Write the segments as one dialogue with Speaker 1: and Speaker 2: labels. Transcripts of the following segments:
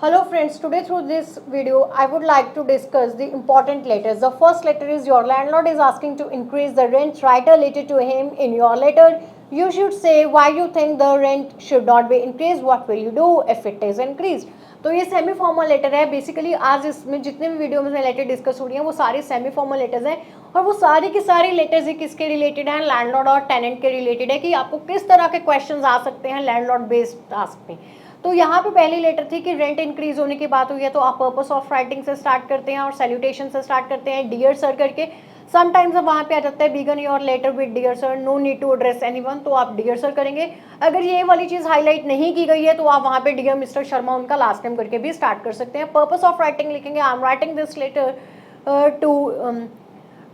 Speaker 1: Hello friends, today through this video I would like to discuss the important letters. The first letter is your landlord is asking to increase the rent. Write a letter to him. In your letter you should say why you think the rent should not be increased, what will you do if it is increased. तो ये semi formal letter है. Basically आज इसमें जितने भी video में letter discuss हो रही हैं वो सारी सेमी फॉर्मल लेटर्स हैं और वो सारी की सारी लेटर्स ही किसके रिलेटेड हैं, लैंडलॉर्ड और टेनेंट के रिलेटेड है कि आपको किस तरह के क्वेश्चंस आ सकते हैं लैंडलॉर्ड बेस्ड टास्क में. तो यहाँ पे पहली लेटर थी कि रेंट इंक्रीज होने की बात हुई है तो आप पर्पस ऑफ राइटिंग से स्टार्ट करते हैं और सैल्यूटेशन से स्टार्ट करते हैं डियर सर करके. समटाइम्स अब वहाँ पे आ जाता है begin your letter with dear sir, no need to address anyone, तो आप डियर सर करेंगे. अगर ये वाली चीज़ हाईलाइट नहीं की गई है तो आप वहाँ पे डियर मिस्टर शर्मा उनका लास्ट टाइम करके भी स्टार्ट कर सकते हैं. पर्पस ऑफ राइटिंग लिखेंगे I am writing this letter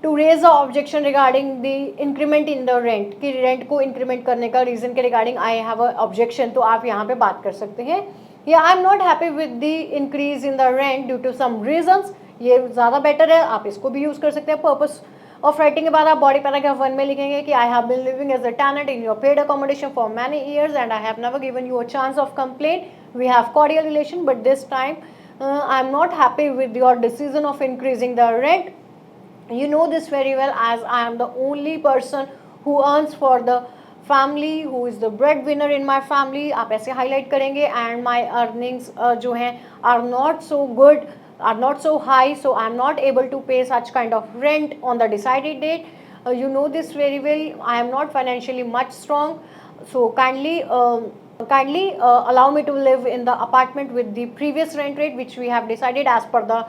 Speaker 1: to raise the objection regarding the increment in the rent, कि रेंट को इंक्रीमेंट करने का रीजन के regarding I have a objection, तो आप यहाँ पे बात कर सकते हैं. या I am not happy with the increase in the rent due to some reasons, ये ज़्यादा बेटर है, आप इसको भी यूज़ कर सकते हैं. पर्पस ऑफ राइटिंग के बाद आप बॉडी पैराग्राफ 1 में लिखेंगे कि I have been living as a tenant in your paid accommodation for many years and I have never given you a chance of complaint. We have cordial relation but this time I am not happy with your decision of increasing the rent. You know this very well as I am the only person who earns for the family, who is the breadwinner in my family. आप ऐसे highlight करेंगे and my earnings जो हैं are not so good, are not so high, so I am not able to pay such kind of rent on the decided date. You know this very well. I am not financially much strong, so kindly allow me to live in the apartment with the previous rent rate which we have decided as per the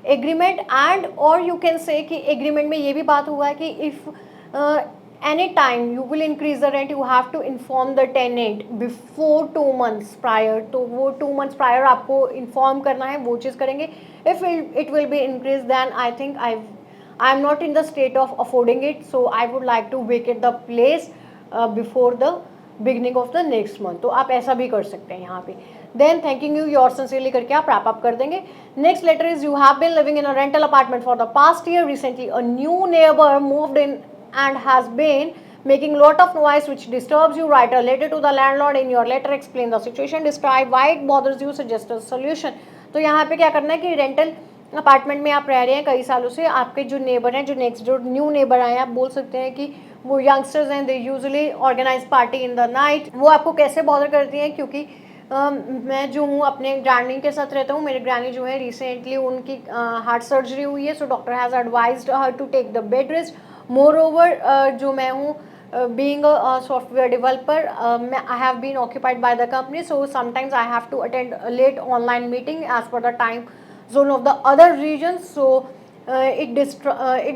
Speaker 1: agreement. And और you can say कि agreement में ये भी बात हुआ है कि if any time you will increase the rent you have to inform the tenant before 2 months prior, तो वो 2 months प्रायर आपको इन्फॉर्म करना है, वो चीज़ करेंगे. If it will be increase then I think I am not in the state of affording it, so I would like to vacate the place before the beginning of the next month, तो आप ऐसा भी कर सकते हैं यहाँ पे. Then thanking you your sincerely करके आप रैप अप कर देंगे. Next letter is you have been living in a rental apartment for the past year. Recently a new neighbour moved in and has been making lot of noise which disturbs you. Write a letter to the landlord. In your letter explain the situation, describe why it bothers you, suggest a solution. तो यहाँ पे क्या करना है कि rental apartment में आप रह रहे हैं कई सालों से, आपके जो नेबर हैं, जो नेक्स्ट डोर न्यू नेबर आए हैं, आप बोल सकते हैं कि वो यंगस्टर्स हैं, they usually organise party in the night. वो आपको कैसे बॉदर करती हैं, क्योंकि मैं जो हूँ अपने ग्रैनी के साथ रहता हूँ. मेरे ग्रैनी जो है रिसेंटली उनकी हार्ट सर्जरी हुई है, so doctor has advised her to take the bed rest. Moreover जो मैं हूँ being a software developer, I have been occupied by the company, so sometimes I have to attend a late online meeting as per the time zone of the other regions, so it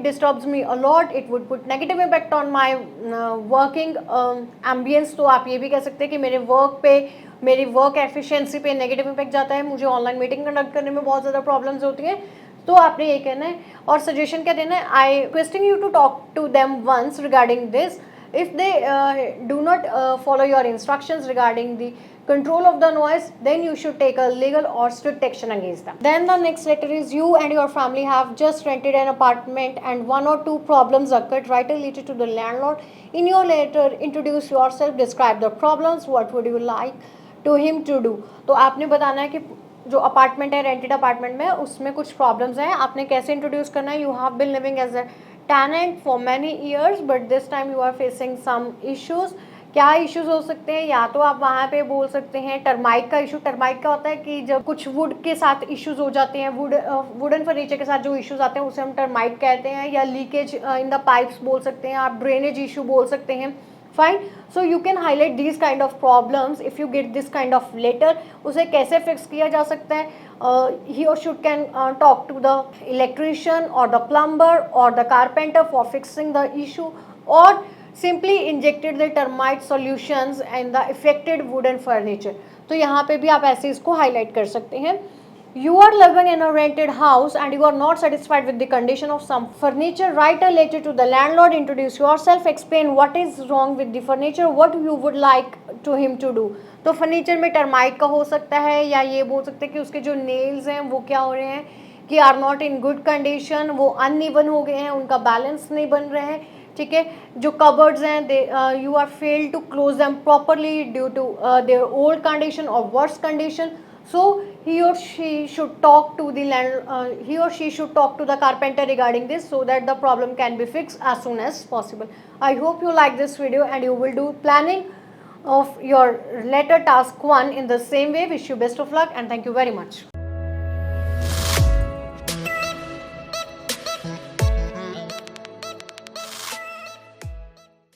Speaker 1: disturbs me a lot. It would put negative impact on my working ambience. तो आप ये भी कह सकते हैं कि मेरे work पे, मेरी वर्क एफिशिएंसी पे नेगेटिव इम्पैक्ट जाता है, मुझे ऑनलाइन मीटिंग कंडक्ट करने में बहुत ज़्यादा प्रॉब्लम्स होती हैं. तो आपने ये कहना है और सजेशन क्या देना है, I requesting you to talk to them once regarding this. If they do not follow your instructions regarding the control of the noise, then you should take a legal or strict action against them. Then the next letter is you and your family have just rented an apartment and 1 or 2 problems occurred. Write a letter to the landlord. In your letter, introduce yourself, describe the problems, what would you like to him to do. तो आपने बताना है कि जो apartment है, rented apartment में, उसमें कुछ प्रॉब्लम्स हैं, आपने कैसे इंट्रोड्यूस करना है. You have been living as a tenant for many years but this time you are facing some issues. क्या इश्यूज हो सकते हैं, या तो आप वहाँ पे बोल सकते हैं टर्माइट का इशू. टर्माइट का होता है कि जब कुछ वुड के साथ इश्यूज हो जाते हैं, वुडन फर्नीचर के साथ जो इश्यूज आते हैं उसे हम टर्माइट कहते हैं. या लीकेज इन द पाइप्स बोल सकते हैं आप, ड्रेनेज इशू बोल सकते हैं. Fine, so you can highlight these kind of problems if you get this kind of letter. उसे कैसे फिक्स किया जा सकता है, he or she can talk to the electrician or the plumber or the carpenter for fixing the issue, or simply injected the termite solutions and the affected wooden furniture. तो यहाँ पे भी आप ऐसे इसको हाईलाइट कर सकते हैं. You are living in a rented house and you are not satisfied with the condition of some furniture. Write a letter to the landlord, introduce yourself, explain what is wrong with the furniture, what you would like to him to do. तो furniture में termite का हो सकता है, या ये बोल सकते हैं कि उसके जो नेल्स हैं वो क्या हो रहे हैं कि are not in good condition, वो अनइवन हो गए हैं, उनका बैलेंस नहीं बन रहे हैं. ठीक है, जो कबर्ड्स हैं they you are fail to close them properly due to their old condition और worse condition. So he or she should talk to the he or she should talk to the carpenter regarding this, so that the problem can be fixed as soon as possible. I hope you like this video and you will do planning of your letter task 1 in the same way. Wish you best of luck and thank you very much.